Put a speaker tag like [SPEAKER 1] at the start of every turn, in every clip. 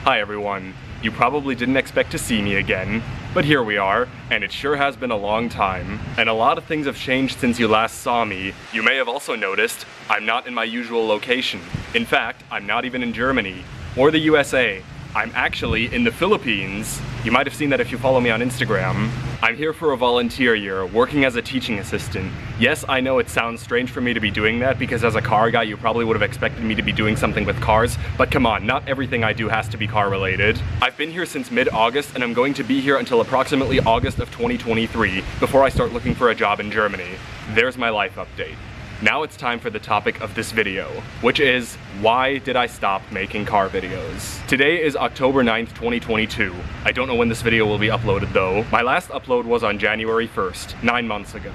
[SPEAKER 1] Hi everyone. You probably didn't expect to see me again, but here we are, and it sure has been a long time. And a lot of things have changed since you last saw me. You may have also noticed I'm not in my usual location. In fact, I'm not even in Germany or the USA. I'm actually in the Philippines. You might have seen that if you follow me on Instagram. I'm here for a volunteer year, working as a teaching assistant. Yes, I know it sounds strange for me to be doing that because as a car guy you probably would have expected me to be doing something with cars, but come on, not everything I do has to be car related. I've been here since mid-August and I'm going to be here until approximately August of 2023 before I start looking for a job in Germany. There's my life update. Now it's time for the topic of this video, which is, why did I stop making car videos? Today is October 9th, 2022. I don't know when this video will be uploaded though. My last upload was on January 1st, 9 months ago.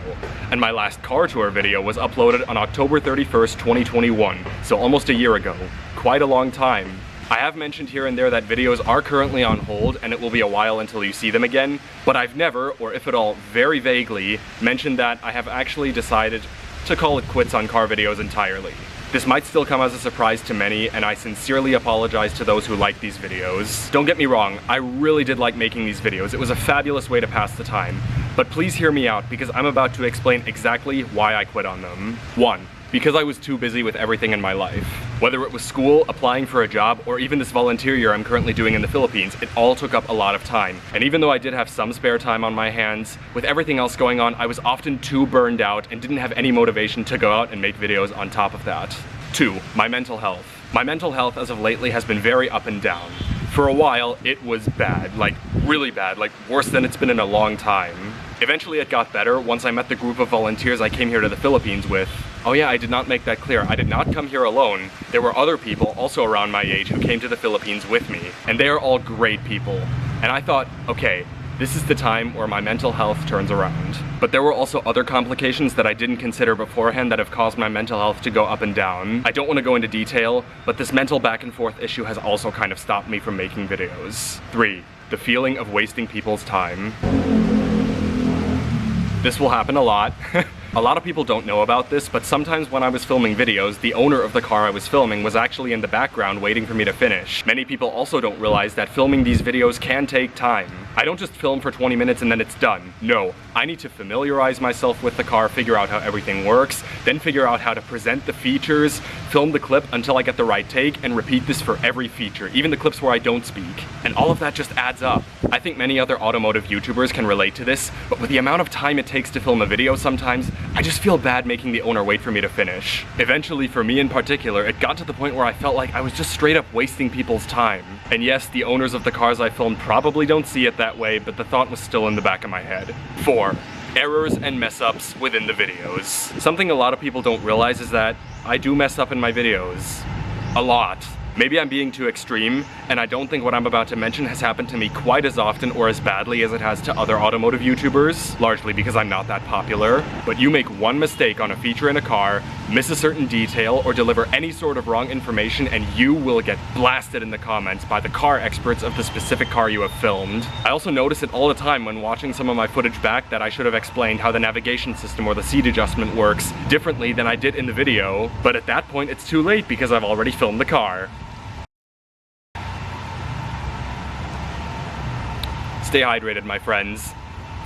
[SPEAKER 1] And my last car tour video was uploaded on October 31st, 2021, so almost a year ago. Quite a long time. I have mentioned here and there that videos are currently on hold and it will be a while until you see them again, but I've never, or if at all very vaguely, mentioned that I have actually decided to call it quits on car videos entirely. This might still come as a surprise to many, and I sincerely apologize to those who like these videos. Don't get me wrong, I really did like making these videos. It was a fabulous way to pass the time. But please hear me out, because I'm about to explain exactly why I quit on them. 1. Because I was too busy with everything in my life. Whether it was school, applying for a job, or even this volunteer year I'm currently doing in the Philippines, it all took up a lot of time. And even though I did have some spare time on my hands, with everything else going on, I was often too burned out and didn't have any motivation to go out and make videos on top of that. 2. My mental health. My mental health as of lately has been very up and down. For a while, it was bad, like really bad, like worse than it's been in a long time. Eventually it got better once I met the group of volunteers I came here to the Philippines with. Oh yeah, I did not make that clear. I did not come here alone. There were other people also around my age who came to the Philippines with me, and they are all great people. And I thought, okay, this is the time where my mental health turns around. But there were also other complications that I didn't consider beforehand that have caused my mental health to go up and down. I don't want to go into detail, but this mental back and forth issue has also kind of stopped me from making videos. 3. The feeling of wasting people's time. This will happen a lot. A lot of people don't know about this, but sometimes when I was filming videos, the owner of the car I was filming was actually in the background waiting for me to finish. Many people also don't realize that filming these videos can take time. I don't just film for 20 minutes and then it's done. No, I need to familiarize myself with the car, figure out how everything works, then figure out how to present the features, film the clip until I get the right take, and repeat this for every feature, even the clips where I don't speak. And all of that just adds up. I think many other automotive YouTubers can relate to this, but with the amount of time it takes to film a video sometimes, I just feel bad making the owner wait for me to finish. Eventually, for me in particular, it got to the point where I felt like I was just straight up wasting people's time. And yes, the owners of the cars I filmed probably don't see it that way, but the thought was still in the back of my head. 4. Errors and mess-ups within the videos. Something a lot of people don't realize is that I do mess up in my videos. A lot. Maybe I'm being too extreme, and I don't think what I'm about to mention has happened to me quite as often or as badly as it has to other automotive YouTubers, largely because I'm not that popular. But you make one mistake on a feature in a car, miss a certain detail, or deliver any sort of wrong information, and you will get blasted in the comments by the car experts of the specific car you have filmed. I also notice it all the time when watching some of my footage back that I should have explained how the navigation system or the seat adjustment works differently than I did in the video, but at that point it's too late because I've already filmed the car. Stay hydrated, my friends.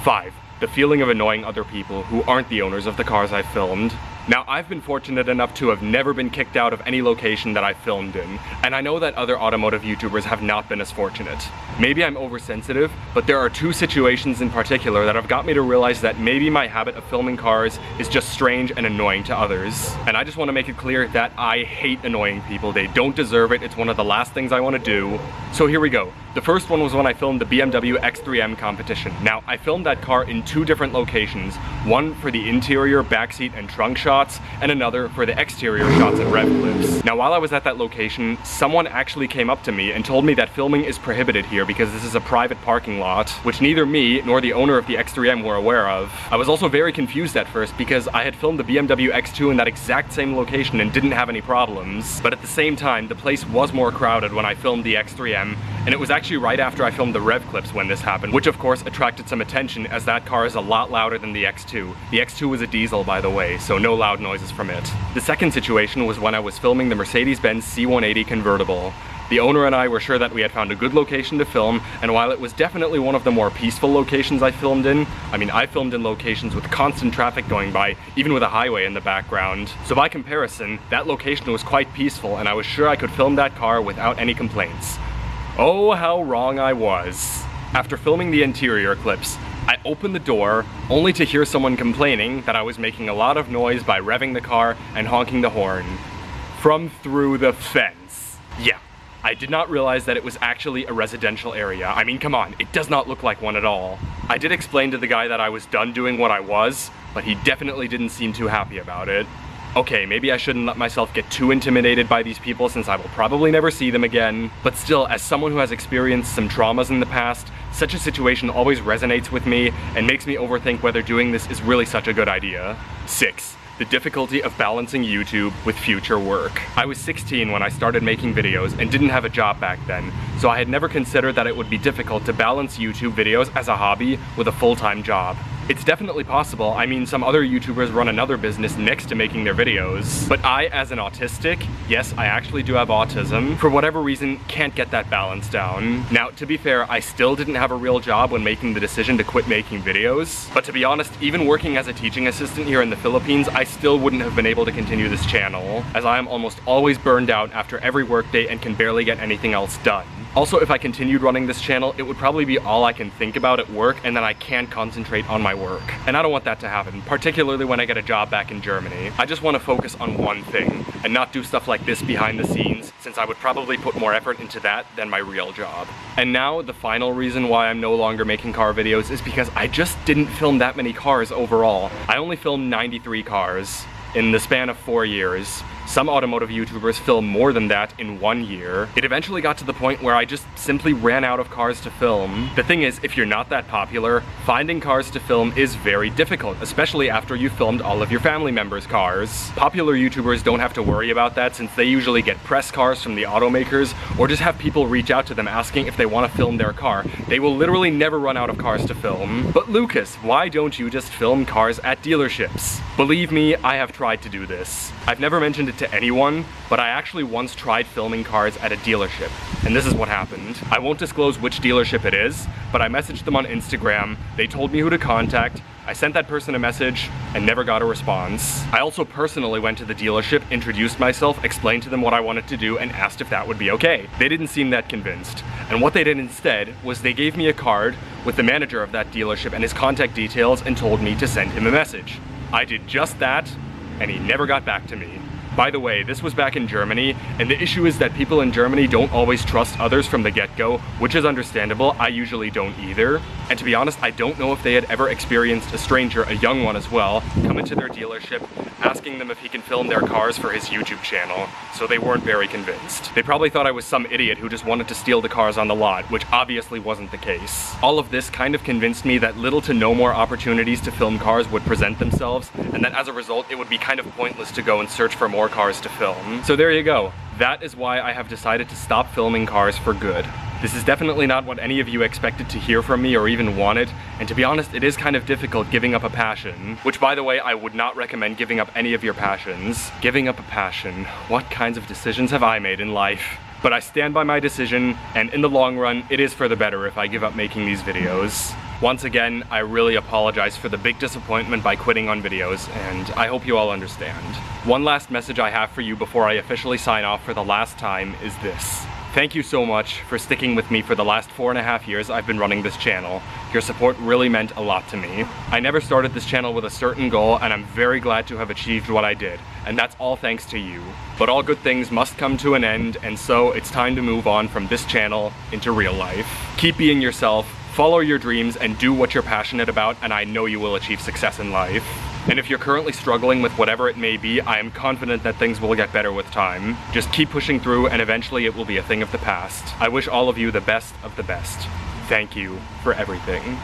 [SPEAKER 1] 5. The feeling of annoying other people who aren't the owners of the cars I filmed. Now, I've been fortunate enough to have never been kicked out of any location that I filmed in, and I know that other automotive YouTubers have not been as fortunate. Maybe I'm oversensitive, but there are 2 situations in particular that have got me to realize that maybe my habit of filming cars is just strange and annoying to others. And I just want to make it clear that I hate annoying people. They don't deserve it. It's one of the last things I want to do. So here we go. The first one was when I filmed the BMW X3M competition. Now, I filmed that car in 2 different locations, one for the interior, backseat, and trunk shots, and another for the exterior shots and rev clips. Now, while I was at that location, someone actually came up to me and told me that filming is prohibited here because this is a private parking lot, which neither me nor the owner of the X3M were aware of. I was also very confused at first because I had filmed the BMW X2 in that exact same location and didn't have any problems. But at the same time, the place was more crowded when I filmed the X3M, and it was actually right after I filmed the rev clips when this happened, which of course attracted some attention as that car is a lot louder than the X2. The X2 was a diesel, by the way, so no loud noises from it. The second situation was when I was filming the Mercedes-Benz C180 convertible. The owner and I were sure that we had found a good location to film, and while it was definitely one of the more peaceful locations I filmed in, I filmed in locations with constant traffic going by, even with a highway in the background. So by comparison, that location was quite peaceful, and I was sure I could film that car without any complaints. Oh, how wrong I was. After filming the interior clips, I opened the door, only to hear someone complaining that I was making a lot of noise by revving the car and honking the horn. From through the fence. Yeah, I did not realize that it was actually a residential area. Come on, it does not look like one at all. I did explain to the guy that I was done doing what I was, but he definitely didn't seem too happy about it. Okay, maybe I shouldn't let myself get too intimidated by these people since I will probably never see them again. But still, as someone who has experienced some traumas in the past, such a situation always resonates with me and makes me overthink whether doing this is really such a good idea. 6. The difficulty of balancing YouTube with future work. I was 16 when I started making videos and didn't have a job back then, so I had never considered that it would be difficult to balance YouTube videos as a hobby with a full-time job. It's definitely possible. Some other YouTubers run another business next to making their videos. But I, as an autistic, yes, I actually do have autism, for whatever reason, can't get that balance down. Now, to be fair, I still didn't have a real job when making the decision to quit making videos. But to be honest, even working as a teaching assistant here in the Philippines, I still wouldn't have been able to continue this channel, as I am almost always burned out after every workday and can barely get anything else done. Also, if I continued running this channel, it would probably be all I can think about at work, and then I can't concentrate on my work. And I don't want that to happen, particularly when I get a job back in Germany. I just want to focus on one thing, and not do stuff like this behind the scenes, since I would probably put more effort into that than my real job. And now, the final reason why I'm no longer making car videos is because I just didn't film that many cars overall. I only filmed 93 cars in the span of 4 years. Some automotive YouTubers film more than that in 1 year. It eventually got to the point where I just simply ran out of cars to film. The thing is, if you're not that popular, finding cars to film is very difficult, especially after you've filmed all of your family members' cars. Popular YouTubers don't have to worry about that since they usually get press cars from the automakers or just have people reach out to them asking if they want to film their car. They will literally never run out of cars to film. But Lucas, why don't you just film cars at dealerships? Believe me, I have tried to do this. I've never mentioned it to anyone, but I actually once tried filming cars at a dealership, and this is what happened. I won't disclose which dealership it is, but I messaged them on Instagram, they told me who to contact, I sent that person a message, and never got a response. I also personally went to the dealership, introduced myself, explained to them what I wanted to do, and asked if that would be okay. They didn't seem that convinced, and what they did instead was they gave me a card with the manager of that dealership and his contact details and told me to send him a message. I did just that, and he never got back to me. By the way, this was back in Germany, and the issue is that people in Germany don't always trust others from the get-go, which is understandable. I usually don't either. And to be honest, I don't know if they had ever experienced a stranger, a young one as well, come into their dealership, asking them if he can film their cars for his YouTube channel, so they weren't very convinced. They probably thought I was some idiot who just wanted to steal the cars on the lot, which obviously wasn't the case. All of this kind of convinced me that little to no more opportunities to film cars would present themselves, and that as a result, it would be kind of pointless to go and search for more cars to film. So there you go. That is why I have decided to stop filming cars for good. This is definitely not what any of you expected to hear from me or even wanted, and to be honest, it is kind of difficult giving up a passion. Which, by the way, I would not recommend giving up any of your passions. Giving up a passion. What kinds of decisions have I made in life? But I stand by my decision, and in the long run, it is for the better if I give up making these videos. Once again, I really apologize for the big disappointment by quitting on videos, and I hope you all understand. One last message I have for you before I officially sign off for the last time is this. Thank you so much for sticking with me for the last 4.5 years I've been running this channel. Your support really meant a lot to me. I never started this channel with a certain goal, and I'm very glad to have achieved what I did, and that's all thanks to you. But all good things must come to an end, and so it's time to move on from this channel into real life. Keep being yourself, follow your dreams, and do what you're passionate about, and I know you will achieve success in life. And if you're currently struggling with whatever it may be, I am confident that things will get better with time. Just keep pushing through, and eventually it will be a thing of the past. I wish all of you the best of the best. Thank you for everything.